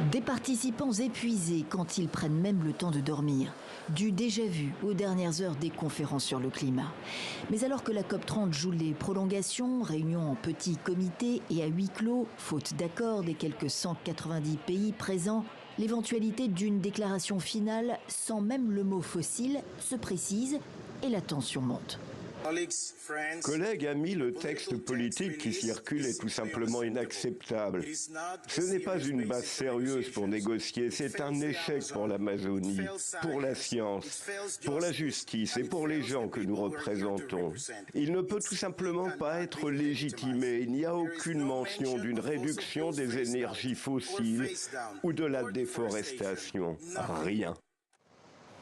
Des participants épuisés quand ils prennent même le temps de dormir. Du déjà-vu aux dernières heures des conférences sur le climat. Mais alors que la COP30 joue les prolongations, réunions en petits comités et à huis clos, faute d'accord des quelques 190 pays présents, l'éventualité d'une déclaration finale sans même le mot fossile se précise et la tension monte. Collègues, amis, le texte politique qui circule est tout simplement inacceptable. Ce n'est pas une base sérieuse pour négocier, c'est un échec pour l'Amazonie, pour la science, pour la justice et pour les gens que nous représentons. Il ne peut tout simplement pas être légitimé, il n'y a aucune mention d'une réduction des énergies fossiles ou de la déforestation, rien.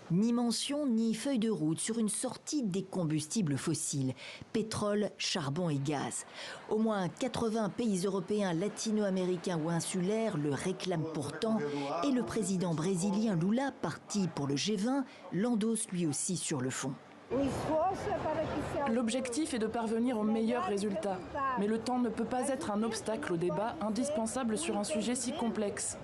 Ni mention, ni feuille de route sur une sortie des combustibles fossiles, pétrole, charbon et gaz. Au moins 80 pays européens, latino-américains ou insulaires le réclament pourtant et le président brésilien Lula, parti pour le G20, l'endosse lui aussi sur le fond. L'objectif est de parvenir aux meilleurs résultats. Mais le temps ne peut pas être un obstacle au débat indispensable sur un sujet si complexe.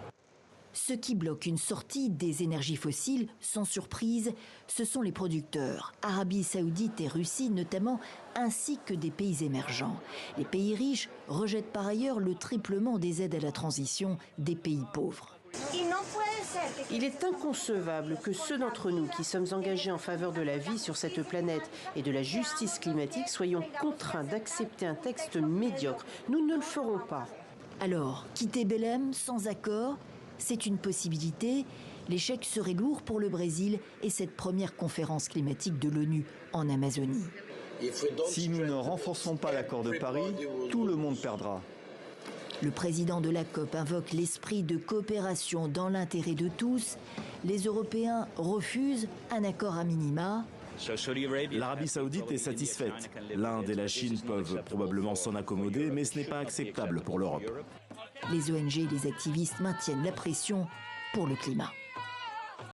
Ce qui bloque une sortie des énergies fossiles, sans surprise, ce sont les producteurs, Arabie Saoudite et Russie notamment, ainsi que des pays émergents. Les pays riches rejettent par ailleurs le triplement des aides à la transition des pays pauvres. Il est inconcevable que ceux d'entre nous qui sommes engagés en faveur de la vie sur cette planète et de la justice climatique soyons contraints d'accepter un texte médiocre. Nous ne le ferons pas. Alors, quitter Belém sans accord ? C'est une possibilité. L'échec serait lourd pour le Brésil et cette première conférence climatique de l'ONU en Amazonie. Si nous ne renforçons pas l'accord de Paris, tout le monde perdra. Le président de la COP invoque l'esprit de coopération dans l'intérêt de tous. Les Européens refusent un accord à minima. L'Arabie Saoudite est satisfaite. L'Inde et la Chine peuvent probablement s'en accommoder, mais ce n'est pas acceptable pour l'Europe. Les ONG et les activistes maintiennent la pression pour le climat.